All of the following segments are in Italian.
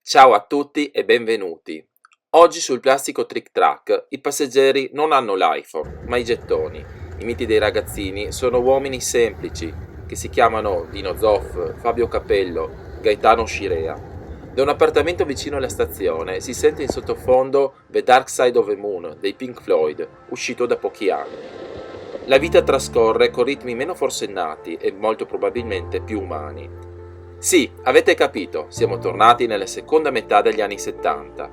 Ciao a tutti e benvenuti. Oggi sul Plastico Trick Track i passeggeri non hanno l'iPhone, ma i gettoni. I miti dei ragazzini sono uomini semplici che si chiamano Dino Zoff, Fabio Capello, Gaetano Scirea. Da un appartamento vicino alla stazione si sente in sottofondo The Dark Side of the Moon dei Pink Floyd, uscito da pochi anni. La vita trascorre con ritmi meno forsennati e molto probabilmente più umani. Sì, avete capito, siamo tornati nella seconda metà degli anni 70.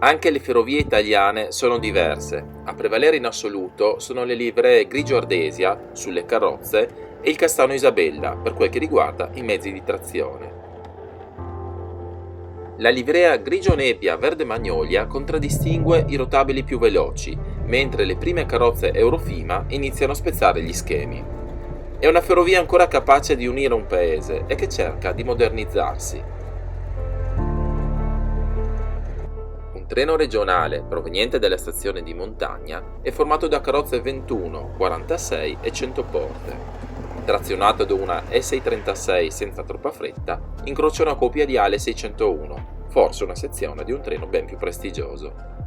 Anche le ferrovie italiane sono diverse. A prevalere in assoluto sono le livree grigio ardesia sulle carrozze e il castano Isabella per quel che riguarda i mezzi di trazione. La livrea grigio nebbia verde magnolia contraddistingue i rotabili più veloci, mentre le prime carrozze Eurofima iniziano a spezzare gli schemi. È una ferrovia ancora capace di unire un paese e che cerca di modernizzarsi. Un treno regionale proveniente dalla stazione di Montagna è formato da carrozze 21, 46 e 100 porte. Trazionato da una E636 senza troppa fretta, incrocia una coppia di Ale 601, forse una sezione di un treno ben più prestigioso.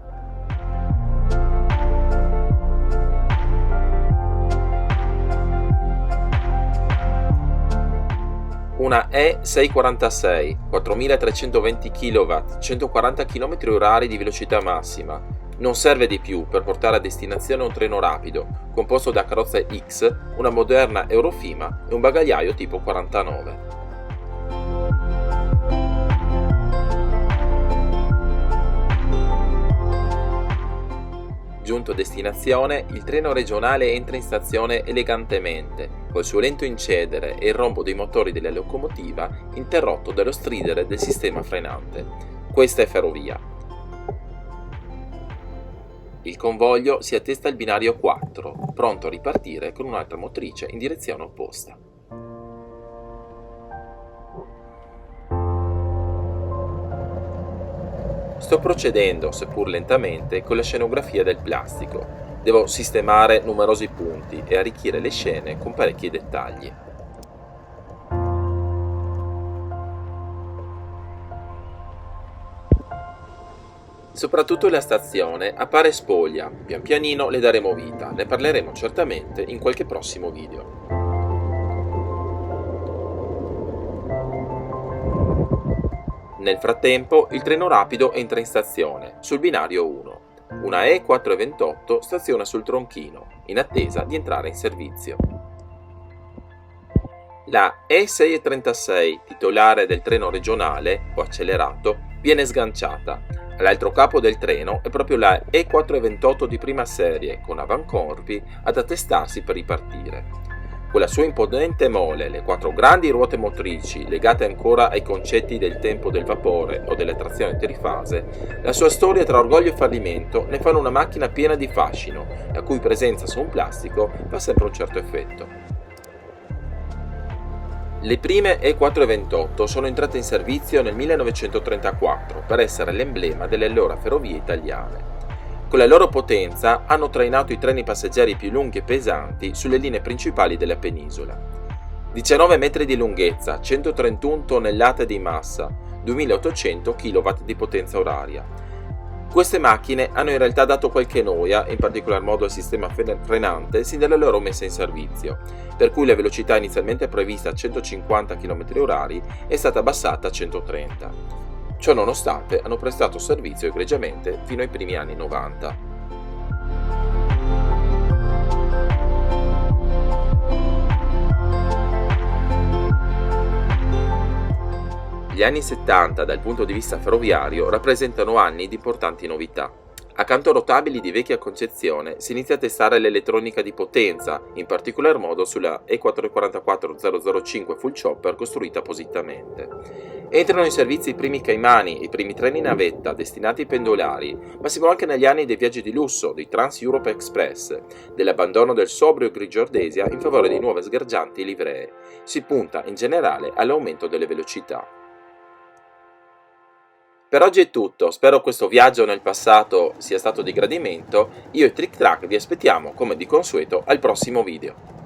Una E646, 4320 kW, 140 km/h di velocità massima. Non serve di più per portare a destinazione un treno rapido, composto da carrozze X, una moderna Eurofima e un bagagliaio tipo 49. Giunto a destinazione, il treno regionale entra in stazione elegantemente, col suo lento incedere e il rombo dei motori della locomotiva interrotto dallo stridere del sistema frenante. Questa è ferrovia. Il convoglio si attesta al binario 4, pronto a ripartire con un'altra motrice in direzione opposta. Sto procedendo, seppur lentamente, con la scenografia del plastico. Devo sistemare numerosi punti e arricchire le scene con parecchi dettagli. Soprattutto la stazione appare spoglia, pian pianino le daremo vita, ne parleremo certamente in qualche prossimo video. Nel frattempo il treno rapido entra in stazione, sul binario 1. Una E428 staziona sul tronchino, in attesa di entrare in servizio. La E636, titolare del treno regionale, o accelerato, viene sganciata. All'altro capo del treno è proprio la E428 di prima serie, con avancorpi ad attestarsi per ripartire. Con la sua imponente mole, le 4 grandi ruote motrici, legate ancora ai concetti del tempo del vapore o della trazione trifase, la sua storia tra orgoglio e fallimento ne fanno una macchina piena di fascino, la cui presenza su un plastico fa sempre un certo effetto. Le prime E428 sono entrate in servizio nel 1934 per essere l'emblema delle allora ferrovie italiane. Con la loro potenza hanno trainato i treni passeggeri più lunghi e pesanti sulle linee principali della penisola. 19 metri di lunghezza, 131 tonnellate di massa, 2800 kW di potenza oraria. Queste macchine hanno in realtà dato qualche noia, in particolar modo al sistema frenante, sin dalla loro messa in servizio, per cui la velocità inizialmente prevista a 150 km/h è stata abbassata a 130. Ciò nonostante hanno prestato servizio egregiamente fino ai primi anni 90. Gli anni 70 dal punto di vista ferroviario rappresentano anni di importanti novità. Accanto a rotabili di vecchia concezione si inizia a testare l'elettronica di potenza, in particolar modo sulla E444005 Full Chopper costruita appositamente. Entrano in servizio i primi Caimani, i primi treni navetta destinati ai pendolari, ma siamo anche negli anni dei viaggi di lusso, dei Trans-Europe Express, dell'abbandono del sobrio grigio ardesia in favore di nuove sgargianti livree. Si punta in generale all'aumento delle velocità. Per oggi è tutto, spero questo viaggio nel passato sia stato di gradimento. Io e Trick Track vi aspettiamo, come di consueto, al prossimo video.